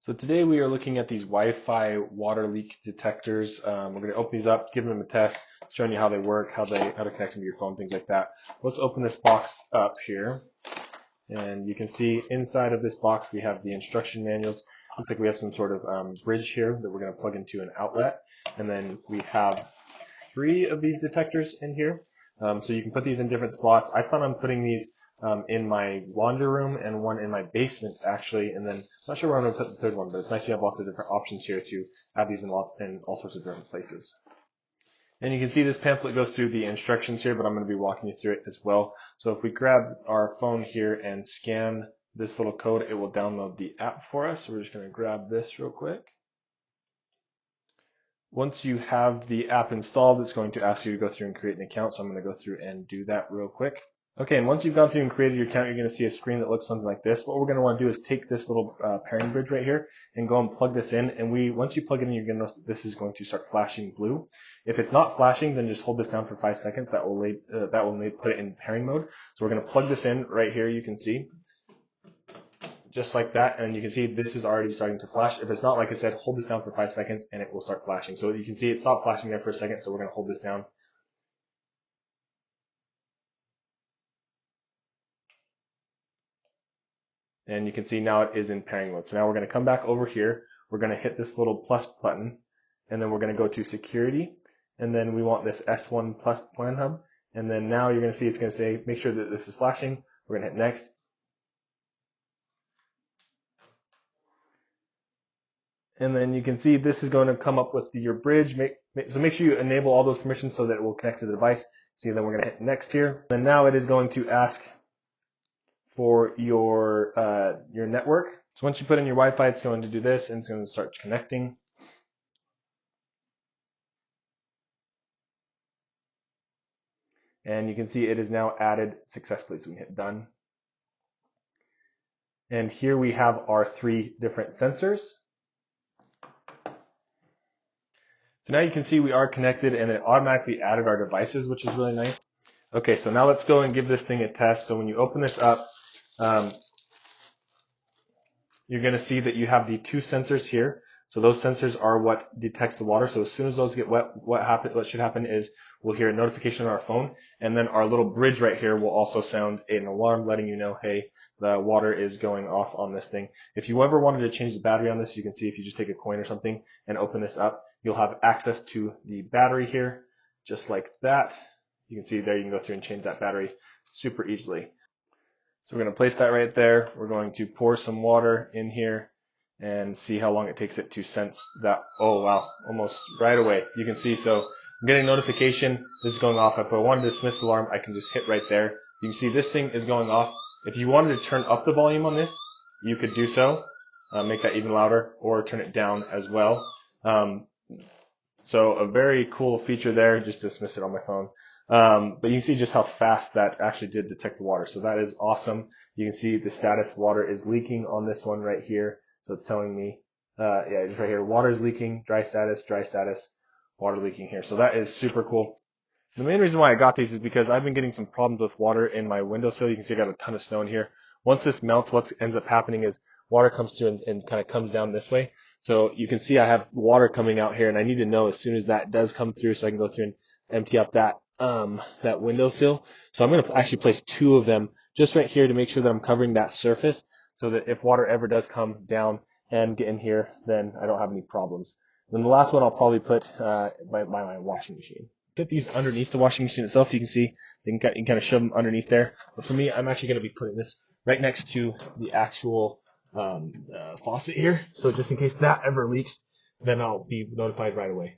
So today we are looking at these Wi-Fi water leak detectors. We're going to open these up, give them a test, showing you how they work, how to connect them to your phone, things like that. Let's open this box up here, and you can see inside of this box we have the instruction manuals. Looks like we have some sort of bridge here that we're going to plug into an outlet, and then we have 3 of these detectors in here. So you can put these in different spots. I plan on putting these in my laundry room and one in my basement actually, and then I'm not sure where I'm going to put the third one, but it's nice to have lots of different options here to have these in all sorts of different places. And you can see this pamphlet goes through the instructions here, but I'm going to be walking you through it as well. So if we grab our phone here and scan this little code, it will download the app for us. So we're just going to grab this real quick. Once you have the app installed, it's going to ask you to go through and create an account. So I'm going to go through and do that real quick. Okay, and once you've gone through and created your account, you're going to see a screen that looks something like this. What we're going to want to do is take this little pairing bridge right here and go and plug this in. And once you plug it in, you're going to notice that this is going to start flashing blue. If it's not flashing, then just hold this down for 5 seconds. That will put it in pairing mode. So we're going to plug this in right here. You can see just like that, and you can see this is already starting to flash. If it's not, like I said, hold this down for 5 seconds and it will start flashing. So you can see it stopped flashing there for a second. So we're going to hold this down. And you can see now it is in pairing mode. So now we're going to come back over here. We're going to hit this little plus button, and then we're going to go to security. And then we want this S1 plus plan hub. And then now you're going to see it's going to say, make sure that this is flashing. We're going to hit next. And then you can see this is going to come up with your bridge. So make sure you enable all those permissions so that it will connect to the device. See, then we're going to hit next here. And now it is going to ask for your network. So once you put in your Wi-Fi, it's going to do this, and it's going to start connecting. And you can see it is now added successfully. So we hit done. And here we have our 3 different sensors. So now you can see we are connected, and it automatically added our devices, which is really nice. Okay, so now let's go and give this thing a test. So when you open this up, you're going to see that you have the 2 sensors here. So those sensors are what detects the water. So as soon as those get wet, what should happen is we'll hear a notification on our phone, and then our little bridge right here will also sound an alarm letting you know, hey, the water is going off on this thing. If you ever wanted to change the battery on this, you can see if you just take a coin or something and open this up, you'll have access to the battery here, just like that. You can see there you can go through and change that battery super easily. So we're going to place that right there. We're going to pour some water in here and see how long it takes it to sense that. Oh wow, almost right away. You can see, so I'm getting a notification. This is going off. If I wanted to dismiss the alarm, I can just hit right there. You can see this thing is going off. If you wanted to turn up the volume on this, you could do so. Make that even louder, or turn it down as well. So a very cool feature there. Just dismiss it on my phone. But you can see just how fast that actually did detect the water. So that is awesome. You can see the status water is leaking on this one right here. So it's telling me, yeah, just right here, water is leaking, dry status, water leaking here. So that is super cool. The main reason why I got these is because I've been getting some problems with water in my windowsill. You can see I got a ton of snow in here. Once this melts, what ends up happening is water comes through and kind of comes down this way. So you can see I have water coming out here, and I need to know as soon as that does come through so I can go through and empty up that windowsill. So I'm going to actually place 2 of them just right here to make sure that I'm covering that surface so that if water ever does come down and get in here, then I don't have any problems. Then the last one I'll probably put by my washing machine. Get these underneath the washing machine itself. You can see you can kind of shove them underneath there. But for me, I'm actually going to be putting this right next to the actual faucet here. So just in case that ever leaks, then I'll be notified right away.